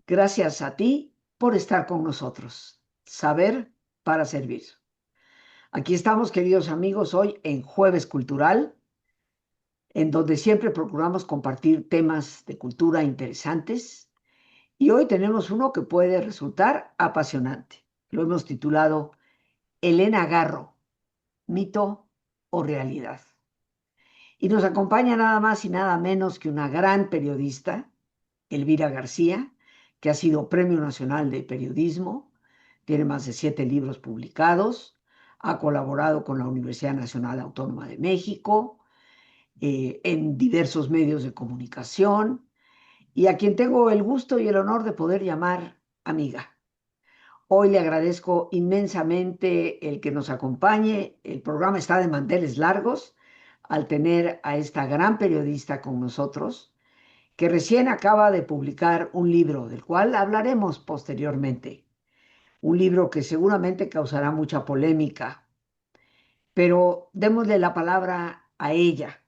Gracias a ti por estar con nosotros. Saber para servir. Aquí estamos, queridos amigos, hoy en Jueves Cultural, en donde siempre procuramos compartir temas de cultura interesantes. Y hoy tenemos uno que puede resultar apasionante. Lo hemos titulado Elena Garro, mito o realidad. Y nos acompaña nada más y nada menos que una gran periodista, Elvira García, que ha sido Premio Nacional de Periodismo, tiene más de 7 libros publicados, ha colaborado con la Universidad Nacional Autónoma de México, en diversos medios de comunicación, y a quien tengo el gusto y el honor de poder llamar amiga. Hoy le agradezco inmensamente el que nos acompañe. El programa está de manteles largos al tener a esta gran periodista con nosotros, que recién acaba de publicar un libro del cual hablaremos posteriormente. Un libro que seguramente causará mucha polémica, pero démosle la palabra a ella.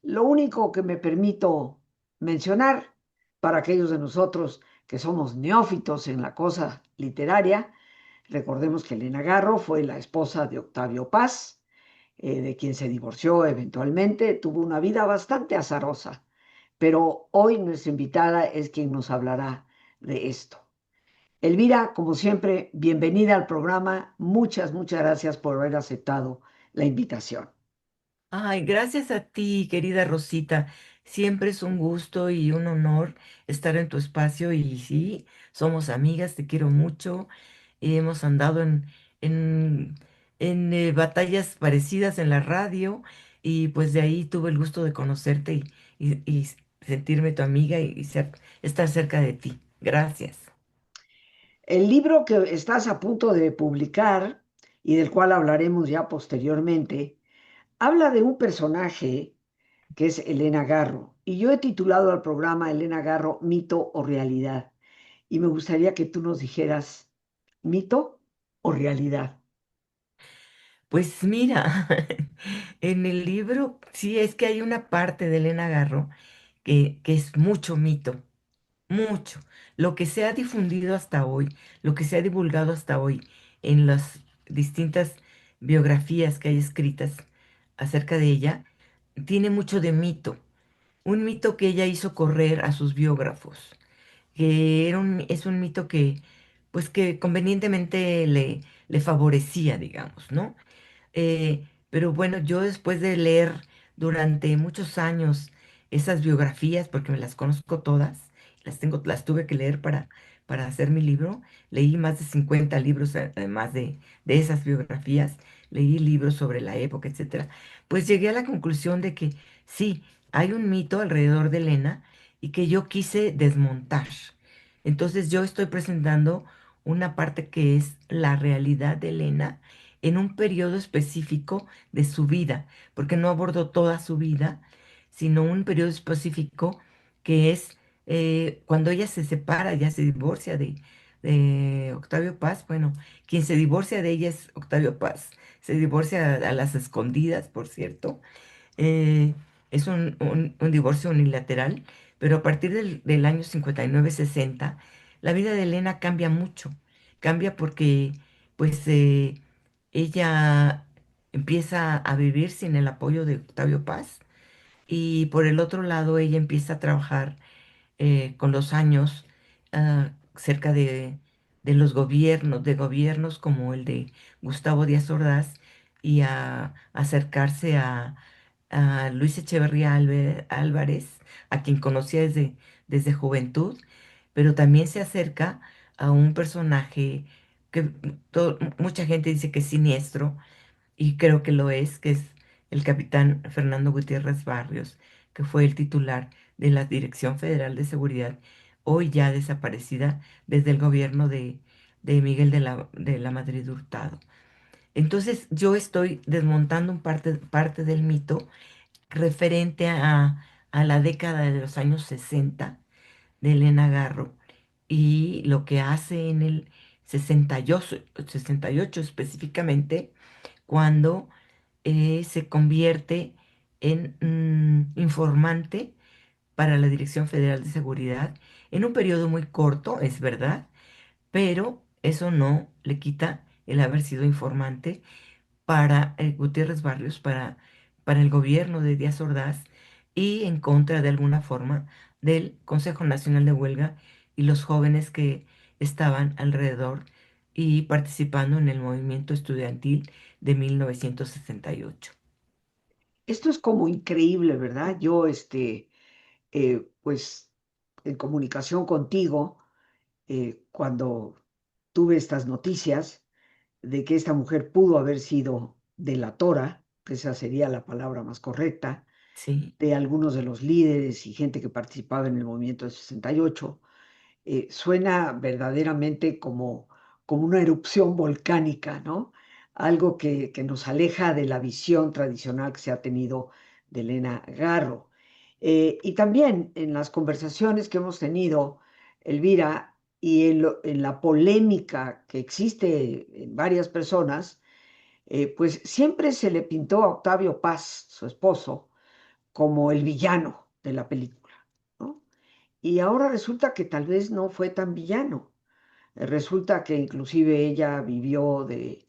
Lo único que me permito mencionar para aquellos de nosotros que somos neófitos en la cosa literaria, recordemos que Elena Garro fue la esposa de Octavio Paz, de quien se divorció eventualmente, tuvo una vida bastante azarosa, pero hoy nuestra invitada es quien nos hablará de esto. Elvira, como siempre, bienvenida al programa. Muchas gracias por haber aceptado la invitación. Ay, gracias a ti, querida Rosita. Siempre es un gusto y un honor estar en tu espacio y sí, somos amigas, te quiero mucho. Hemos andado en, en batallas parecidas en la radio y pues de ahí tuve el gusto de conocerte y sentirme tu amiga estar cerca de ti. Gracias. El libro que estás a punto de publicar y del cual hablaremos ya posteriormente, habla de un personaje que es Elena Garro. Y yo he titulado al programa Elena Garro, mito o realidad. Y me gustaría que tú nos dijeras, ¿mito o realidad? Pues mira, en el libro sí es que hay una parte de Elena Garro que es mucho mito, mucho. Lo que se ha difundido hasta hoy, lo que se ha divulgado hasta hoy en las distintas biografías que hay escritas acerca de ella, tiene mucho de mito. Un mito que ella hizo correr a sus biógrafos, que es un mito pues que convenientemente le favorecía, digamos, ¿no? Pero bueno, yo después de leer durante muchos años esas biografías, porque me las conozco todas, las tuve que leer para hacer mi libro, leí más de 50 libros además de esas biografías, leí libros sobre la época, etcétera, pues llegué a la conclusión de que sí, hay un mito alrededor de Elena y que yo quise desmontar. Entonces yo estoy presentando una parte que es la realidad de Elena en un periodo específico de su vida, porque no abordó toda su vida, sino un periodo específico que es cuando ella se separa, ya se divorcia de Octavio Paz. Bueno, quien se divorcia de ella es Octavio Paz. Se divorcia a las escondidas, por cierto. eh, es un divorcio unilateral, pero a partir del año 59-60, la vida de Elena cambia mucho. Cambia porque, pues, ella empieza a vivir sin el apoyo de Octavio Paz y por el otro lado ella empieza a trabajar con los años cerca de los gobiernos, de gobiernos como el de Gustavo Díaz Ordaz y a acercarse a Luis Echeverría Álvarez, a quien conocía desde juventud, pero también se acerca a un personaje que mucha gente dice que es siniestro, y creo que lo es, que es el capitán Fernando Gutiérrez Barrios, que fue el titular de la Dirección Federal de Seguridad, hoy ya desaparecida desde el gobierno de Miguel de la Madrid Hurtado. Entonces yo estoy desmontando parte del mito referente a la década de los años 60 de Elena Garro y lo que hace en el 68 específicamente, cuando se convierte en informante para la Dirección Federal de Seguridad en un periodo muy corto, es verdad, pero eso no le quita el haber sido informante para Gutiérrez Barrios, para el gobierno de Díaz Ordaz y en contra de alguna forma del Consejo Nacional de Huelga y los jóvenes que estaban alrededor y participando en el movimiento estudiantil de 1968. Esto es como increíble, ¿verdad? Yo, pues, en comunicación contigo, cuando tuve estas noticias de que esta mujer pudo haber sido delatora, que esa sería la palabra más correcta, Sí, de algunos de los líderes y gente que participaba en el movimiento del 68, suena verdaderamente como una erupción volcánica, ¿no? Algo que nos aleja de la visión tradicional que se ha tenido de Elena Garro. Y también en las conversaciones que hemos tenido, Elvira, y en la polémica que existe en varias personas, pues siempre se le pintó a Octavio Paz, su esposo, como el villano de la película, ¿no? Y ahora resulta que tal vez no fue tan villano. Resulta que inclusive ella vivió de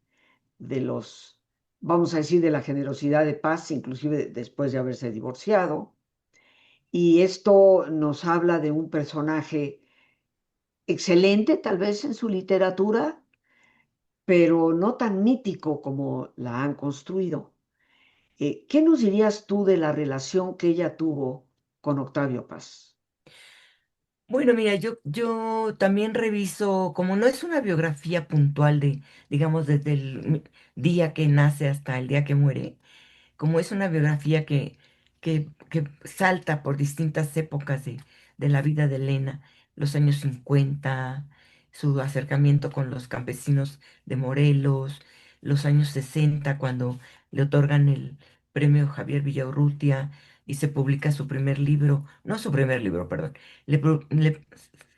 los, vamos a decir, de la generosidad de Paz, inclusive después de haberse divorciado. Y esto nos habla de un personaje excelente, tal vez en su literatura, pero no tan mítico como la han construido. ¿Qué nos dirías tú de la relación que ella tuvo con Octavio Paz? bueno, mira, yo también reviso, como no es una biografía puntual de, digamos, desde el día que nace hasta el día que muere, como es una biografía que salta por distintas épocas de la vida de Elena, los años 50, su acercamiento con los campesinos de Morelos, los años 60, cuando le otorgan el premio Javier Villaurrutia y se publica su primer libro, no su primer libro, perdón,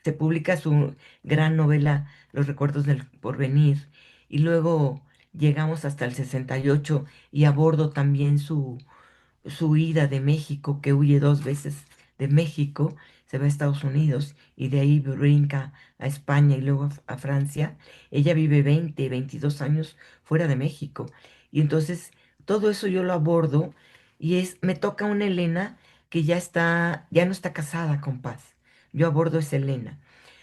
se publica su gran novela Los recuerdos del porvenir, y luego llegamos hasta el 68 y abordo también su ida de México, que huye 2 veces de México, se va a Estados Unidos y de ahí brinca a España y luego a Francia. Ella vive 22 años fuera de México. Y entonces todo eso yo lo abordo y me toca una Elena que ya no está casada con Paz. Yo abordo esa Elena.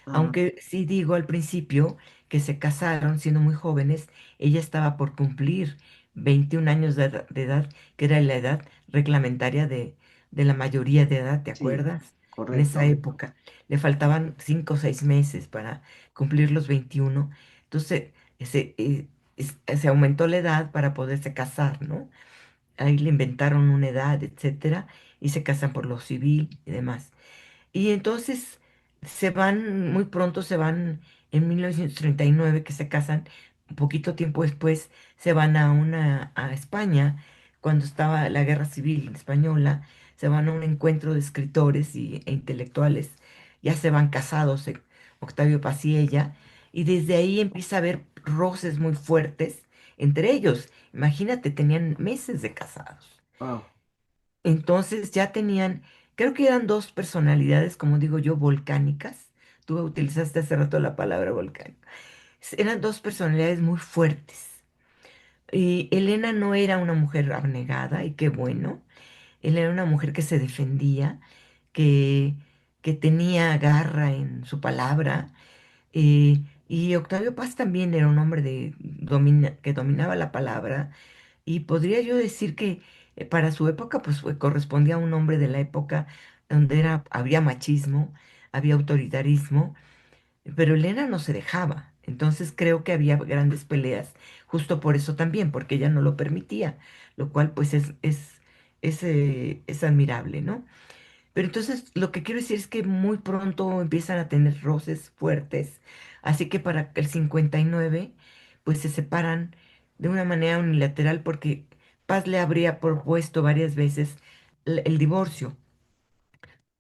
Ah, Aunque sí digo al principio que se casaron siendo muy jóvenes, ella estaba por cumplir 21 años de edad, que era la edad reglamentaria de la mayoría de edad, ¿te sí, acuerdas? En esa correcto. época. Le faltaban 5 o 6 meses para cumplir los 21. Entonces, se aumentó la edad para poderse casar, ¿no? Ahí le inventaron una edad, etcétera, y se casan por lo civil y demás. Y entonces muy pronto se van en 1939 que se casan, un poquito tiempo después se van a España, cuando estaba la Guerra Civil Española, se van a un encuentro de escritores e intelectuales, ya se van casados, Octavio Paz y ella, y desde ahí empieza a haber roces muy fuertes entre ellos. Imagínate, tenían meses de casados. Wow. Entonces ya tenían, creo que eran dos personalidades, como digo yo, volcánicas. Tú utilizaste hace rato la palabra volcán. Eran dos personalidades muy fuertes. Y Elena no era una mujer abnegada, y qué bueno. Él era una mujer que se defendía, que, que tenía garra en su palabra. Y Octavio Paz también era un hombre que dominaba la palabra, y podría yo decir que para su época, pues correspondía a un hombre de la época donde había machismo, había autoritarismo, pero Elena no se dejaba. Entonces creo que había grandes peleas, justo por eso también, porque ella no lo permitía, lo cual pues es admirable, ¿no? Pero entonces lo que quiero decir es que muy pronto empiezan a tener roces fuertes, así que para el 59 pues se separan de una manera unilateral porque Paz le habría propuesto varias veces el divorcio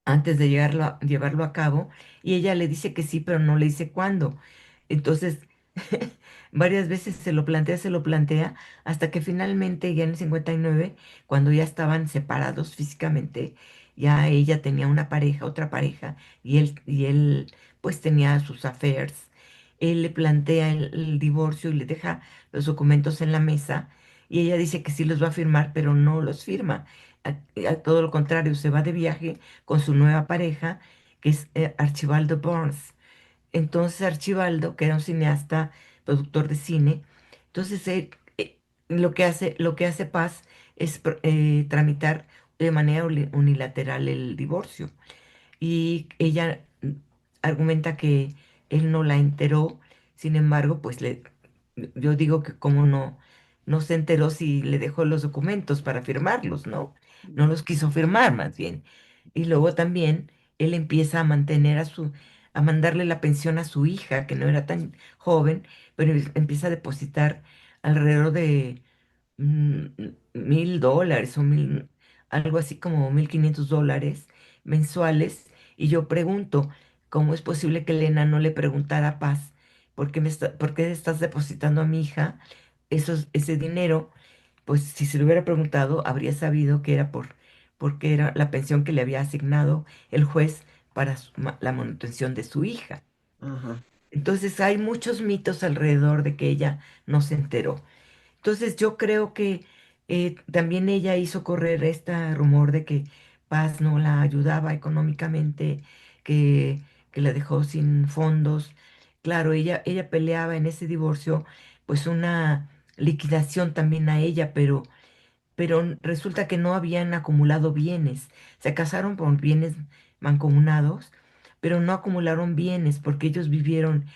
antes de llevarlo a cabo, y ella le dice que sí, pero no le dice cuándo. Entonces Varias veces se lo plantea, hasta que finalmente ya en el 59, cuando ya estaban separados físicamente, ya ella tenía una pareja, otra pareja, y él pues tenía sus affairs. Él le plantea el divorcio y le deja los documentos en la mesa, y ella dice que sí los va a firmar, pero no los firma. A todo lo contrario, se va de viaje con su nueva pareja, que es Archibaldo Burns. Entonces Archibaldo, que era un cineasta, productor de cine, entonces lo que hace Paz es tramitar de manera unilateral el divorcio. Y ella argumenta que él no la enteró. Sin embargo, pues yo digo que como no se enteró si le dejó los documentos para firmarlos, ¿no? No los quiso firmar, más bien. Y luego también él empieza a mandarle la pensión a su hija, que no era tan joven, pero empieza a depositar alrededor de mm, $1,000 algo así como $1,500 mensuales. Y yo pregunto, ¿cómo es posible que Elena no le preguntara a Paz por qué estás depositando a mi hija ese dinero? Pues si se lo hubiera preguntado, habría sabido que era porque era la pensión que le había asignado el juez para la manutención de su hija. Ajá. Entonces hay muchos mitos alrededor de que ella no se enteró. Entonces yo creo que también ella hizo correr este rumor de que Paz no la ayudaba económicamente, que, que la dejó sin fondos. Claro, ella peleaba en ese divorcio pues una liquidación también a ella, pero resulta que no habían acumulado bienes. Se casaron por bienes mancomunados, pero no acumularon bienes porque ellos vivieron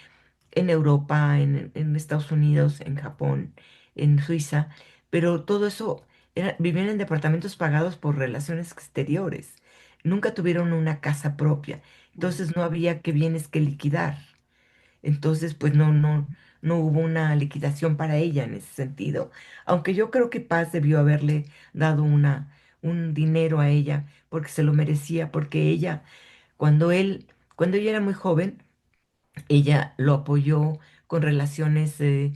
en Europa, en Estados Unidos, en Japón, en Suiza, pero todo eso vivían en departamentos pagados por relaciones exteriores. Nunca tuvieron una casa propia, entonces no había que bienes que liquidar. Entonces, pues no hubo una liquidación para ella en ese sentido. Aunque yo creo que Paz debió haberle dado un dinero a ella porque se lo merecía, porque cuando ella era muy joven, ella lo apoyó con relaciones de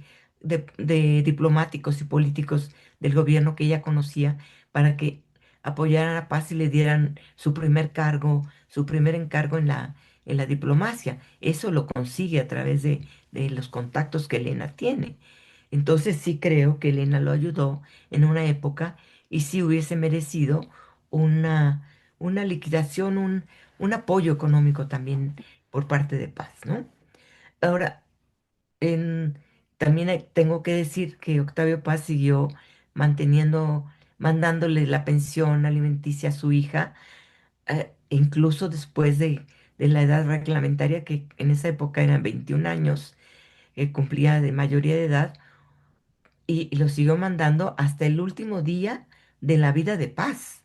diplomáticos y políticos del gobierno que ella conocía para que apoyaran a Paz y le dieran su primer cargo, su primer encargo en la diplomacia. Eso lo consigue a través de los contactos que Elena tiene. Entonces sí creo que Elena lo ayudó en una época y sí hubiese merecido una, una liquidación, un apoyo económico también por parte de Paz, ¿no? Ahora, en- también tengo que decir que Octavio Paz siguió manteniendo, mandándole la pensión alimenticia a su hija, incluso después de la edad reglamentaria, que en esa época eran 21 años, que cumplía de mayoría de edad, y lo siguió mandando hasta el último día de la vida de Paz.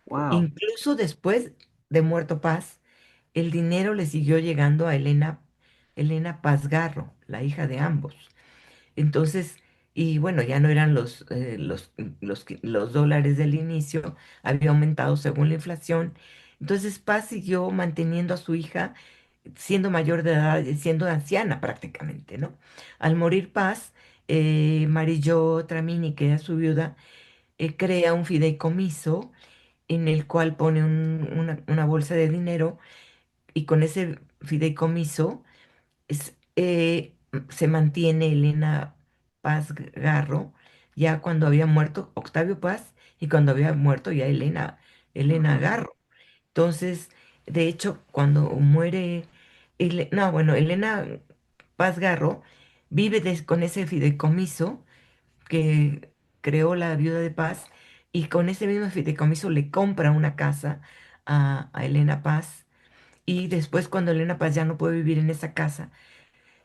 Wow. Incluso después de muerto Paz, el dinero le siguió llegando a Elena Paz Garro, la hija de ambos. Entonces, y bueno, ya no eran los dólares del inicio, había aumentado según la inflación. Entonces, Paz siguió manteniendo a su hija siendo mayor de edad, siendo anciana prácticamente, ¿no? Al morir Paz, Marillo Tramini, que era su viuda, crea un fideicomiso en el cual pone una bolsa de dinero, y con ese fideicomiso se mantiene Elena Paz Garro, ya cuando había muerto Octavio Paz y cuando había muerto ya Elena Ajá. Garro. Entonces, de hecho, cuando muere, no, bueno, Elena Paz Garro vive con ese fideicomiso que creó la viuda de Paz, y con ese mismo fideicomiso le compra una casa a Elena Paz, y después cuando Elena Paz ya no puede vivir en esa casa,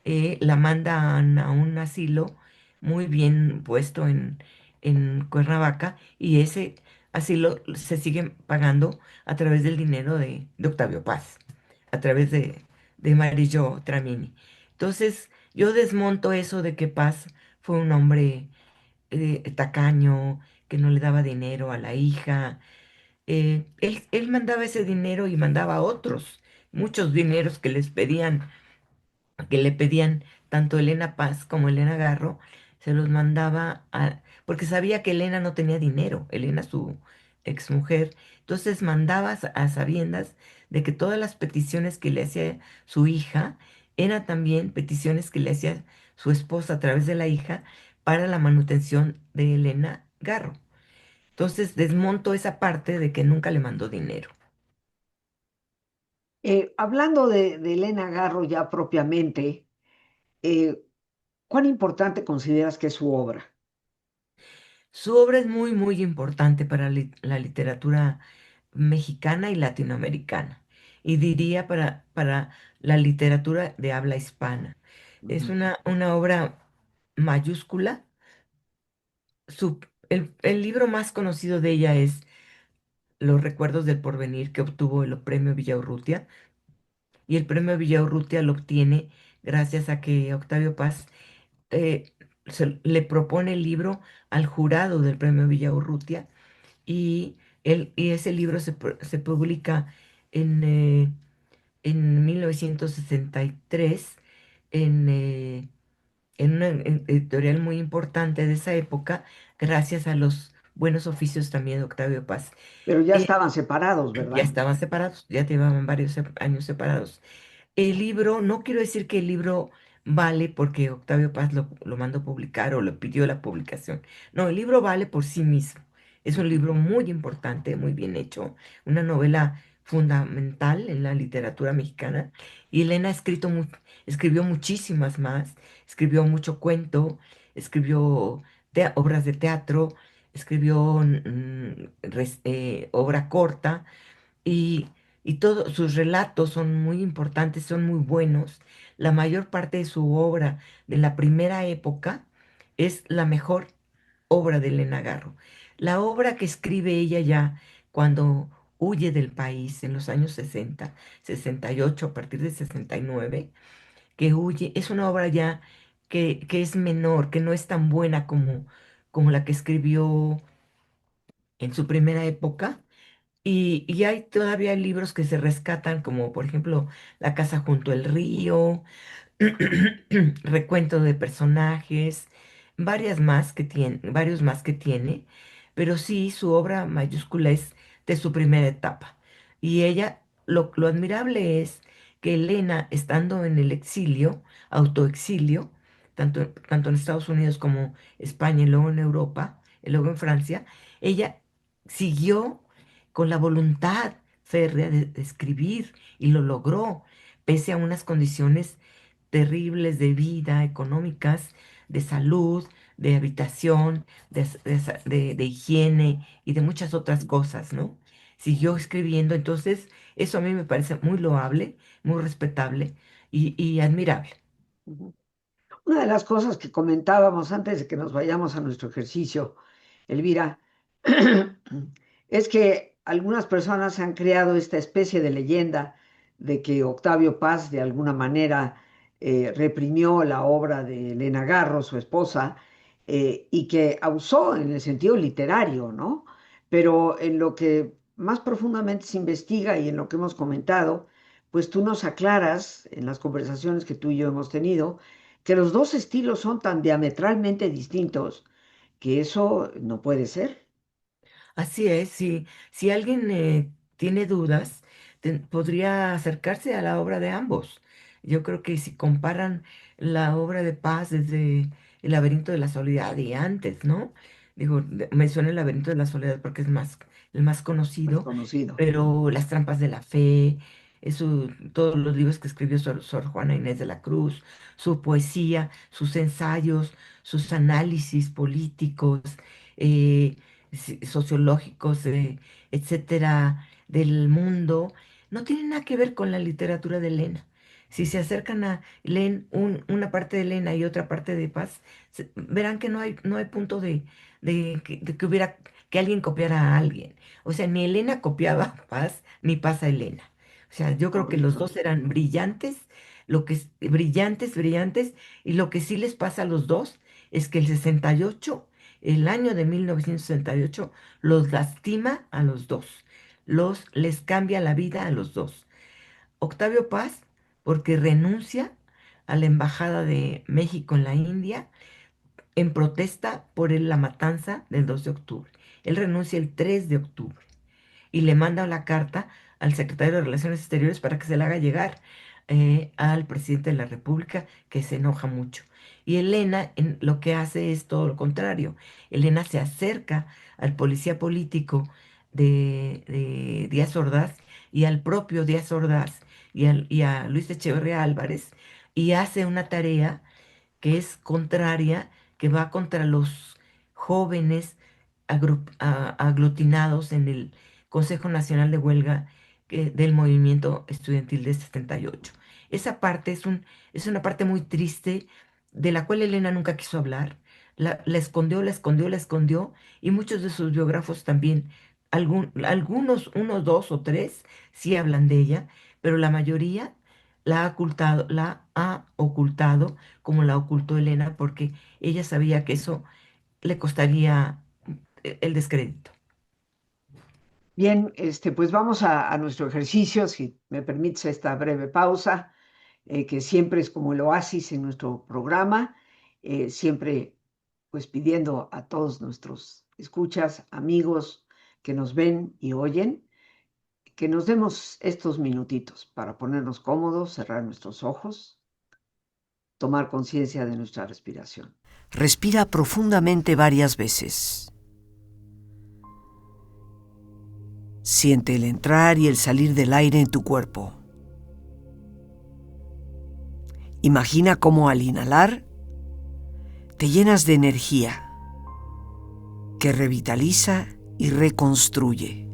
la mandan a un asilo muy bien puesto en Cuernavaca, y ese asilo se sigue pagando a través del dinero de Octavio Paz, a través de Marillo Tramini. Entonces, yo desmonto eso de que Paz fue un hombre tacaño, que no le daba dinero a la hija. Él mandaba ese dinero y mandaba a otros, muchos dineros que les pedían que le pedían tanto Elena Paz como Elena Garro, se los mandaba porque sabía que Elena no tenía dinero, Elena su exmujer, entonces mandaba a sabiendas de que todas las peticiones que le hacía su hija eran también peticiones que le hacía su esposa a través de la hija para la manutención de Elena Garro. Entonces desmonto esa parte de que nunca le mandó dinero. Hablando de Elena Garro ya propiamente, eh, ¿cuán importante consideras que es su obra? Su obra es muy, muy importante para la literatura mexicana y latinoamericana, y diría para la literatura de habla hispana. Es Ujú. una obra mayúscula. El libro más conocido de ella es Los recuerdos del porvenir, que obtuvo el premio Villaurrutia, y el premio Villaurrutia lo obtiene gracias a que Octavio Paz eh, le propone el libro al jurado del premio Villaurrutia, y ese libro se publica en, eh, en 1963 en, eh, en una editorial muy importante de esa época, gracias a los buenos oficios también de Octavio Paz. Pero ya Eh, estaban separados, ya ¿verdad? estaban separados, ya llevaban varios años separados. El libro, no quiero decir que el libro vale porque Octavio Paz lo mandó publicar o lo pidió la publicación. No, el libro vale por sí mismo. Es un libro muy importante, muy bien hecho, una novela fundamental en la literatura mexicana. Y Elena escribió muchísimas más, escribió mucho cuento, escribió obras de teatro, escribió obra corta, y, y todos sus relatos son muy importantes, son muy buenos. La mayor parte de su obra de la primera época es la mejor obra de Elena Garro. La obra que escribe ella ya cuando huye del país en los años 60, 68, a partir de 69, que huye, es una obra ya que es menor, que no es tan buena como la que escribió en su primera época, y hay todavía libros que se rescatan, como por ejemplo La casa junto al río, recuento de personajes, varios más que tiene, pero sí, su obra mayúscula es de su primera etapa. Y ella, lo admirable es que Elena, estando en el exilio, autoexilio, tanto en Estados Unidos como España y luego en Europa, y luego en Francia, ella siguió con la voluntad férrea de escribir, y lo logró, pese a unas condiciones terribles de vida, económicas, de salud, de habitación, de higiene y de muchas otras cosas, ¿no? Siguió escribiendo, entonces eso a mí me parece muy loable, muy respetable y admirable. Ujú. Una de las cosas que comentábamos antes de que nos vayamos a nuestro ejercicio, Elvira, es que algunas personas han creado esta especie de leyenda de que Octavio Paz de alguna manera reprimió la obra de Elena Garro, su esposa, y que abusó en el sentido literario, ¿no? Pero en lo que más profundamente se investiga y en lo que hemos comentado, pues tú nos aclaras en las conversaciones que tú y yo hemos tenido que los dos estilos son tan diametralmente distintos que eso no puede ser. Así es, si alguien tiene dudas, podría acercarse a la obra de ambos. Yo creo que si comparan la obra de Paz desde El laberinto de la soledad y antes, ¿no? Digo, menciono El laberinto de la soledad porque es el más Más conocido, conocido. pero Las trampas de la fe, todos los libros que escribió Sor Juana Inés de la Cruz, su poesía, sus ensayos, sus análisis políticos, eh, sociológicos, etcétera, del mundo, no tienen nada que ver con la literatura de Elena. Si se acercan leen una parte de Elena y otra parte de Paz, verán que no hay punto que alguien copiara a alguien. O sea, ni Elena copiaba a Paz, ni Paz a Elena. O sea, yo creo que los Correcto. dos eran brillantes, brillantes, y lo que sí les pasa a los dos es que el año de 1968 los lastima a los dos, les cambia la vida a los dos. Octavio Paz, porque renuncia a la Embajada de México en la India en protesta por la matanza del 2 de octubre. Él renuncia el 3 de octubre y le manda la carta al secretario de Relaciones Exteriores para que se la haga llegar al presidente de la República, que se enoja mucho. Y Elena lo que hace es todo lo contrario. Elena se acerca al policía político de Díaz Ordaz y al propio Díaz Ordaz y a Luis Echeverría Álvarez y hace una tarea que es contraria, que va contra los jóvenes aglutinados en el Consejo Nacional de Huelga del movimiento estudiantil de 78. Esa parte es una parte muy triste de la cual Elena nunca quiso hablar. La escondió, la escondió, la escondió, y muchos de sus biógrafos también, algunos, unos dos o tres, sí hablan de ella, pero la mayoría la ha ocultado como la ocultó Elena, porque ella sabía que eso le costaría el descrédito. Bien, pues vamos a nuestro ejercicio, si me permites esta breve pausa, que siempre es como el oasis en nuestro programa, siempre pues pidiendo a todos nuestros escuchas, amigos que nos ven y oyen, que nos demos estos minutitos para ponernos cómodos, cerrar nuestros ojos, tomar conciencia de nuestra respiración. Respira profundamente varias veces. Siente el entrar y el salir del aire en tu cuerpo. Imagina cómo al inhalar te llenas de energía que revitaliza y reconstruye.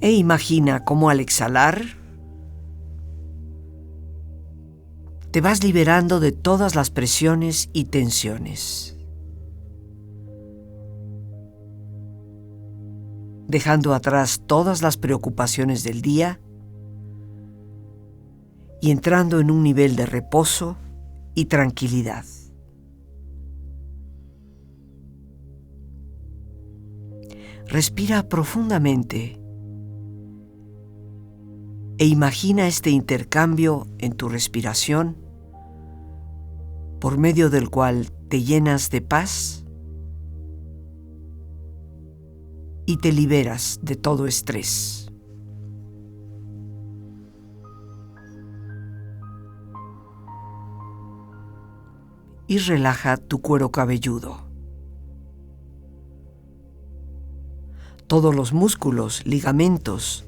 E imagina cómo al exhalar te vas liberando de todas las presiones y tensiones, dejando atrás todas las preocupaciones del día y entrando en un nivel de reposo y tranquilidad. Respira profundamente e imagina este intercambio en tu respiración por medio del cual te llenas de paz y te liberas de todo estrés. Y relaja tu cuero cabelludo. Todos los músculos, ligamentos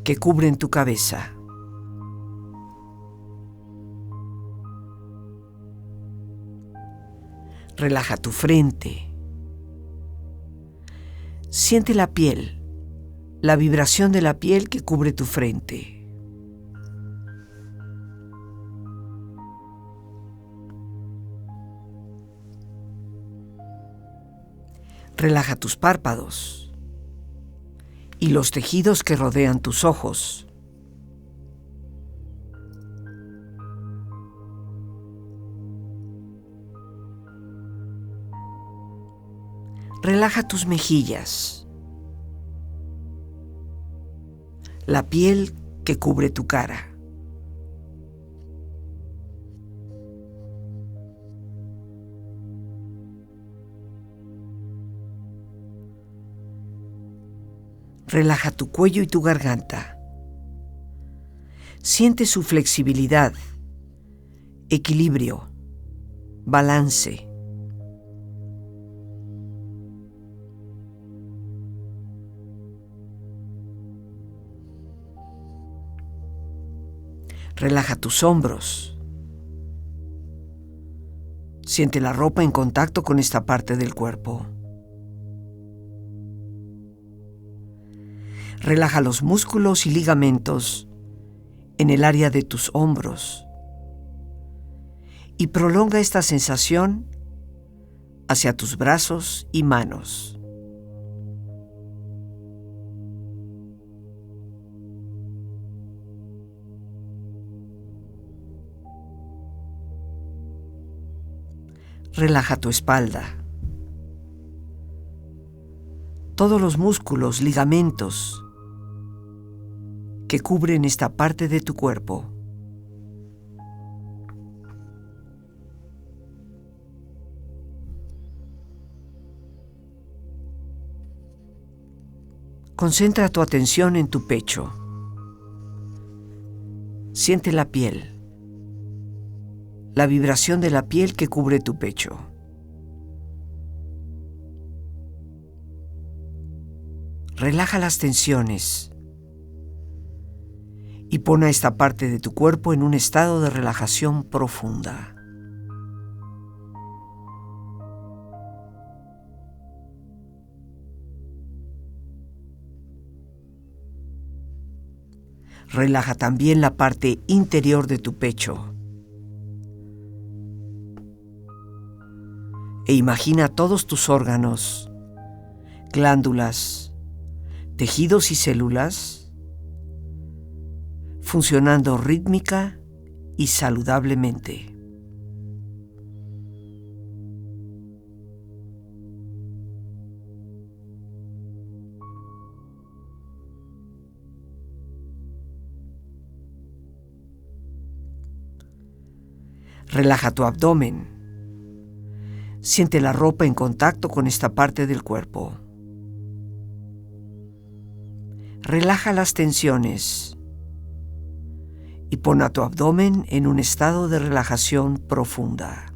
que cubren tu cabeza. Relaja tu frente. Siente la piel, la vibración de la piel que cubre tu frente. Relaja tus párpados y los tejidos que rodean tus ojos. Relaja tus mejillas, la piel que cubre tu cara. Relaja tu cuello y tu garganta. Siente su flexibilidad, equilibrio, balance. Relaja tus hombros. Siente la ropa en contacto con esta parte del cuerpo. Relaja los músculos y ligamentos en el área de tus hombros y prolonga esta sensación hacia tus brazos y manos. Relaja tu espalda. Todos los músculos, ligamentos que cubren esta parte de tu cuerpo. Concentra tu atención en tu pecho. Siente la piel, la vibración de la piel que cubre tu pecho. Relaja las tensiones y pon a esta parte de tu cuerpo en un estado de relajación profunda. Relaja también la parte interior de tu pecho. E imagina todos tus órganos, glándulas, tejidos y células funcionando rítmica y saludablemente. Relaja tu abdomen. Siente la ropa en contacto con esta parte del cuerpo. Relaja las tensiones y pon a tu abdomen en un estado de relajación profunda.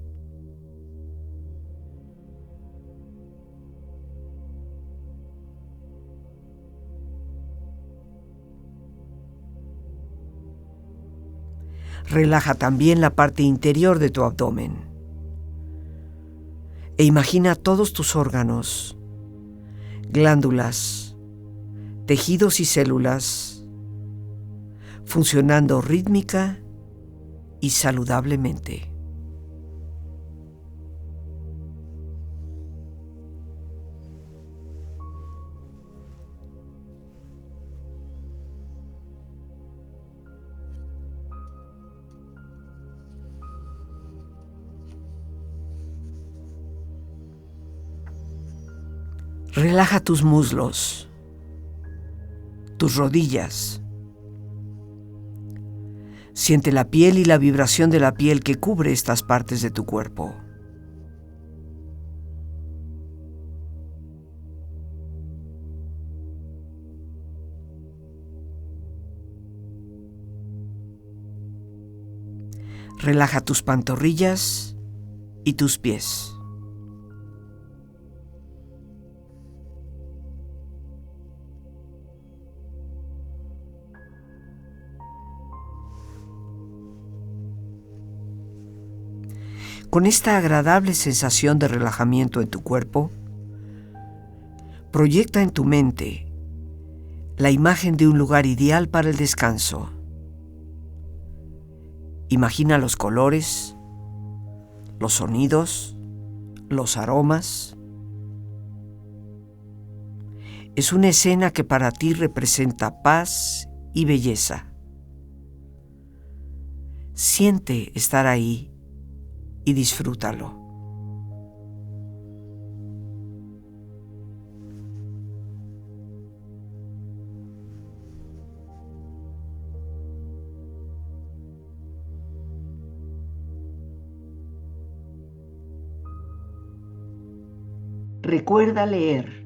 Relaja también la parte interior de tu abdomen. E imagina todos tus órganos, glándulas, tejidos y células funcionando rítmica y saludablemente. Relaja tus muslos, tus rodillas. Siente la piel y la vibración de la piel que cubre estas partes de tu cuerpo. Relaja tus pantorrillas y tus pies. Con esta agradable sensación de relajamiento en tu cuerpo, proyecta en tu mente la imagen de un lugar ideal para el descanso. Imagina los colores, los sonidos, los aromas. Es una escena que para ti representa paz y belleza. Siente estar ahí y disfrútalo. Recuerda leer.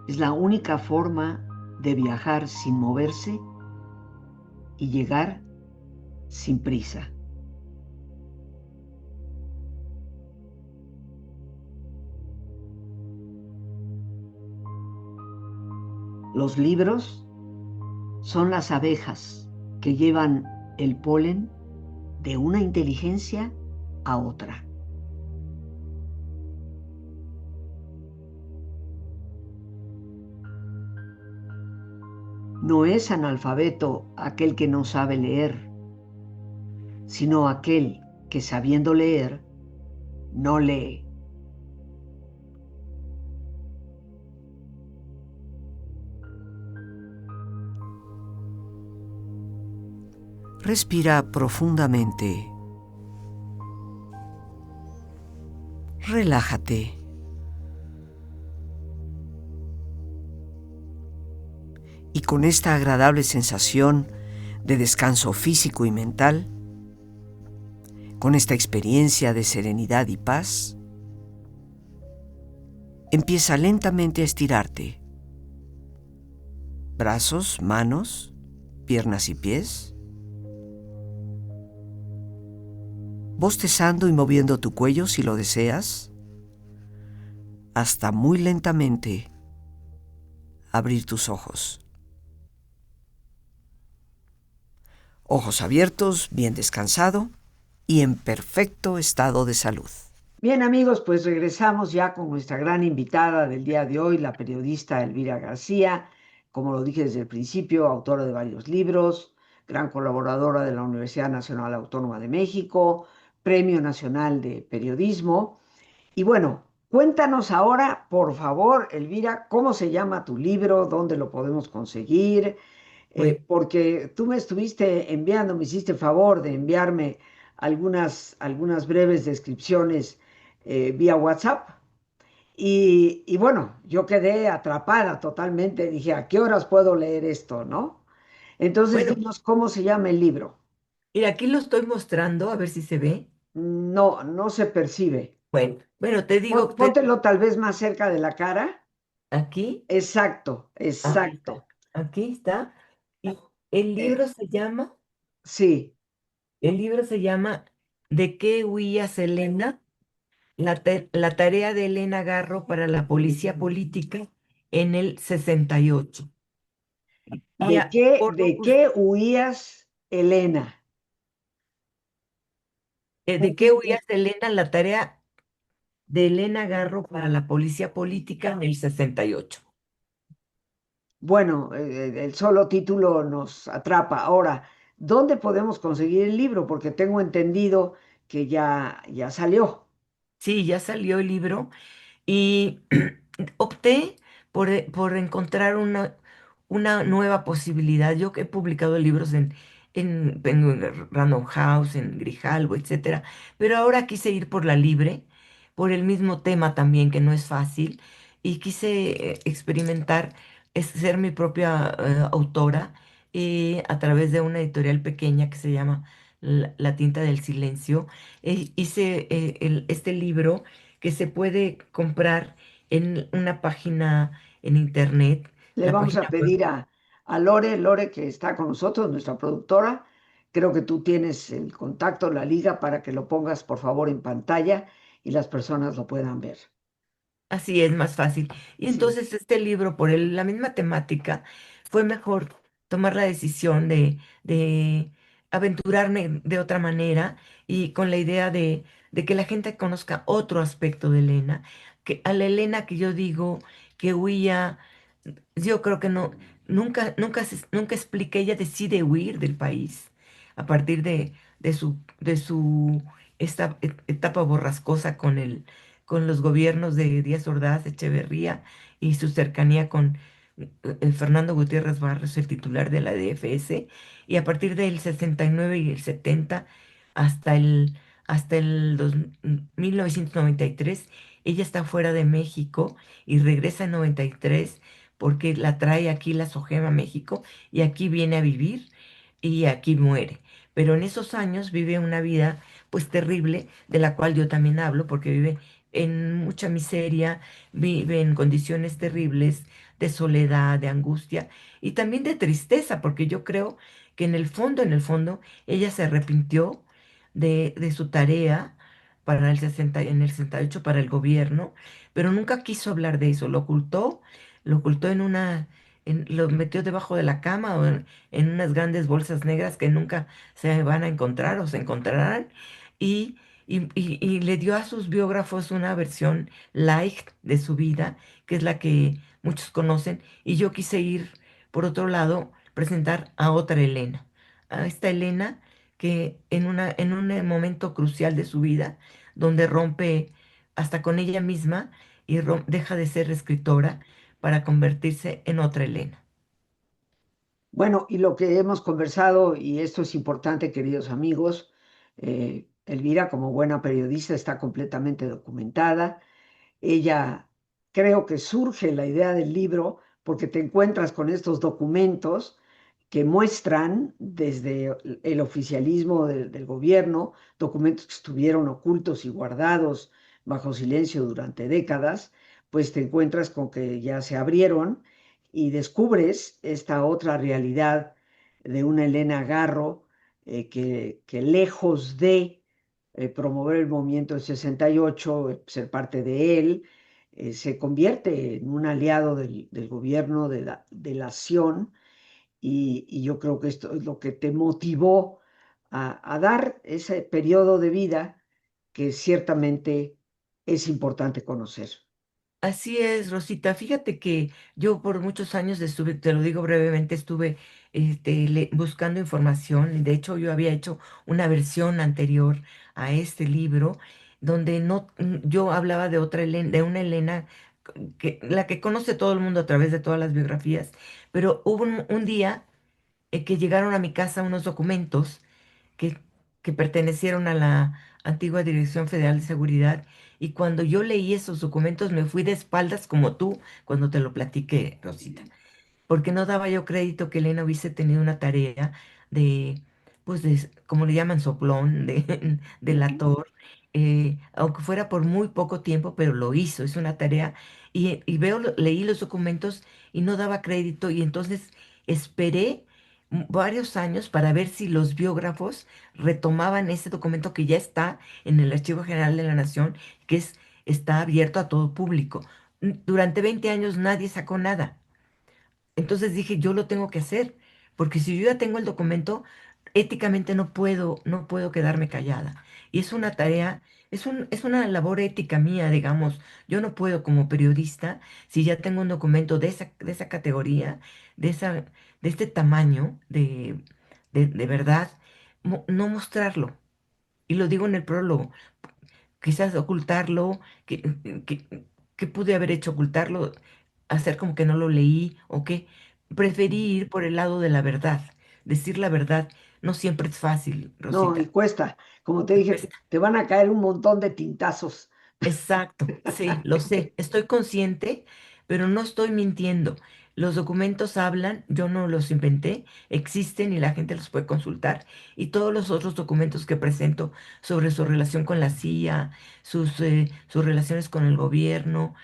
Es la única forma de viajar sin moverse y llegar sin prisa. Los libros son las abejas que llevan el polen de una inteligencia a otra. No es analfabeto aquel que no sabe leer, sino aquel que sabiendo leer, no lee. Respira profundamente. Relájate. Y con esta agradable sensación de descanso físico y mental, con esta experiencia de serenidad y paz, empieza lentamente a estirarte. Brazos, manos, piernas y pies. Bostezando y moviendo tu cuello si lo deseas, hasta muy lentamente abrir tus ojos. Ojos abiertos, bien descansado y en perfecto estado de salud. Bien, amigos, pues regresamos ya con nuestra gran invitada del día de hoy, la periodista Elvira García, como lo dije desde el principio, autora de varios libros, gran colaboradora de la Universidad Nacional Autónoma de México, Premio Nacional de Periodismo. Y bueno, cuéntanos ahora, por favor, Elvira, cómo se llama tu libro, dónde lo podemos conseguir, Pues, porque tú me estuviste enviando, me hiciste favor de enviarme algunas breves descripciones vía WhatsApp. Y bueno, yo quedé atrapada totalmente. Dije, ¿a qué horas puedo leer esto, no? Entonces, bueno, dinos cómo se llama el libro. mira, aquí lo estoy mostrando, a ver si se ve. No, no se percibe. Bueno, te digo, Póntelo tal vez más cerca de la cara. aquí, Exacto, aquí está, exacto. aquí está. Y el Eh, libro se llama, sí, el libro se llama ¿De qué huía Selena? La tarea de Elena Garro para la policía política en el 68. Y a- por lo de que qué huías, Elena? ¿De qué huía Selena? La tarea de Elena Garro para la policía política en el 68. Bueno, el solo título nos atrapa. Ahora, ¿dónde podemos conseguir el libro? Porque tengo entendido que ya salió. Sí, ya salió el libro y opté por encontrar una nueva posibilidad. Yo que he publicado libros en Random House, en Grijalbo, etcétera, pero ahora quise ir por la libre, por el mismo tema también, que no es fácil, y quise experimentar, ser mi propia autora a través de una editorial pequeña que se llama La Tinta del Silencio. Hice este libro que se puede comprar en una página en internet, Le la vamos a página web. pedir a Lore, que está con nosotros, nuestra productora. Creo que tú tienes el contacto, la liga, para que lo pongas, por favor, en pantalla y las personas lo puedan ver. Así es más fácil. Y Sí. entonces este libro, por la misma temática, fue mejor tomar la decisión de aventurarme de otra manera y con la idea de que la gente conozca otro aspecto de Elena, que a la Elena que yo digo que huía. Yo creo que no, nunca expliqué, ella decide huir del país a partir de su etapa borrascosa con los gobiernos de Díaz Ordaz, Echeverría y su cercanía con Fernando Gutiérrez Barrios, el titular de la DFS, y a partir del 69 y el 70 hasta el 1993, ella está fuera de México y regresa en 93 porque la trae aquí la SOGEM a México y aquí viene a vivir y aquí muere. Pero en esos años vive una vida pues terrible, de la cual yo también hablo, porque vive en mucha miseria, vive en condiciones terribles de soledad, de angustia y también de tristeza, porque yo creo que en el fondo, ella se arrepintió de su tarea en el 68 para el gobierno, pero nunca quiso hablar de eso, lo ocultó lo metió debajo de la cama o en unas grandes bolsas negras que nunca se van a encontrar o se encontrarán. Y, y le dio a sus biógrafos una versión light de su vida, que es la que muchos conocen. Y yo quise ir, por otro lado, presentar a otra Elena, a esta Elena que en un momento crucial de su vida, donde rompe hasta con ella misma y deja de ser escritora para convertirse en otra Elena. Bueno, y lo que hemos conversado, y esto es importante, queridos amigos, Elvira, como buena periodista, está completamente documentada. Ella, creo que surge la idea del libro porque te encuentras con estos documentos que muestran desde el oficialismo del gobierno, documentos que estuvieron ocultos y guardados bajo silencio durante décadas, pues te encuentras con que ya se abrieron y descubres esta otra realidad de una Elena Garro que lejos de promover el movimiento del 68, ser parte de él, se convierte en un aliado del gobierno de la acción y yo creo que esto es lo que te motivó a dar ese periodo de vida que ciertamente es importante conocer. Así es, Rosita. Fíjate que yo por muchos años estuve, te lo digo brevemente, estuve buscando información. De hecho, yo había hecho una versión anterior a este libro donde no, yo hablaba de otra Elena, de una Elena que la que conoce todo el mundo a través de todas las biografías, pero hubo un día que llegaron a mi casa unos documentos que, que pertenecieron a la antigua Dirección Federal de Seguridad. Y cuando yo leí esos documentos me fui de espaldas como tú cuando te lo platiqué, Rosita, porque no daba yo crédito que Elena hubiese tenido una tarea de, pues, de, como le llaman, soplón, de delator, aunque fuera por muy poco tiempo, pero lo hizo, es una tarea. Y veo, leí los documentos y no daba crédito, y entonces esperé varios años para ver si los biógrafos retomaban ese documento que ya está en el Archivo General de la Nación, que está abierto a todo público. Durante 20 años nadie sacó nada. Entonces dije, yo lo tengo que hacer, porque si yo ya tengo el documento, éticamente no puedo quedarme callada. Y es una tarea, es una labor ética mía, digamos. Yo no puedo como periodista, si ya tengo un documento de esa categoría, de esa, de este tamaño, de verdad, no mostrarlo. Y lo digo en el prólogo, quizás ocultarlo, que pude haber hecho ocultarlo, hacer como que no lo leí o qué. Preferí ir por el lado de la verdad. Decir la verdad no siempre es fácil, No, y Rosita. cuesta, como te Y dije, cuesta. te van a caer un montón de tintazos. Exacto, sí, lo sé, estoy consciente, pero no estoy mintiendo. Los documentos hablan, yo no los inventé, existen y la gente los puede consultar. Y todos los otros documentos que presento sobre su relación con la CIA, sus relaciones con el gobierno,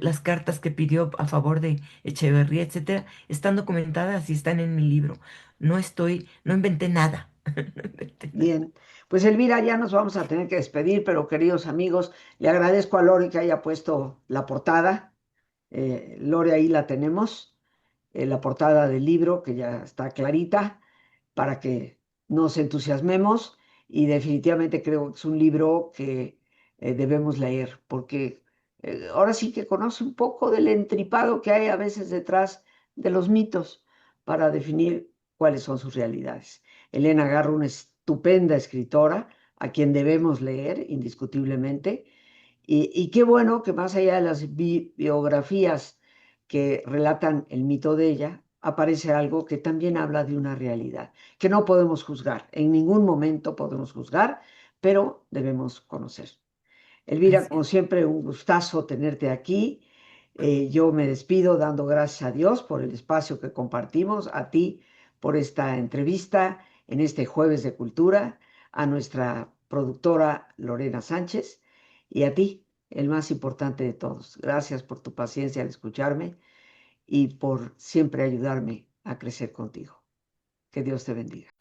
las cartas que pidió a favor de Echeverría, etcétera, están documentadas y están en mi libro. No inventé nada. No inventé nada. Bien, pues Elvira, ya nos vamos a tener que despedir, pero queridos amigos, le agradezco a Lore que haya puesto la portada. Lore, ahí la tenemos, la portada del libro, que ya está clarita, para que nos entusiasmemos y definitivamente creo que es un libro que debemos leer, porque ahora sí que conoce un poco del entripado que hay a veces detrás de los mitos para definir cuáles son sus realidades. Elena Garro, una estupenda escritora a quien debemos leer indiscutiblemente, y qué bueno que más allá de las biografías que relatan el mito de ella, aparece algo que también habla de una realidad, que no podemos juzgar, en ningún momento podemos juzgar, pero debemos conocer. Elvira, Así como es. siempre, un gustazo tenerte aquí. Yo me despido dando gracias a Dios por el espacio que compartimos, a ti por esta entrevista en este jueves de cultura, a nuestra productora Lorena Sánchez y a ti, el más importante de todos. Gracias por tu paciencia al escucharme y por siempre ayudarme a crecer contigo. Que Dios te bendiga.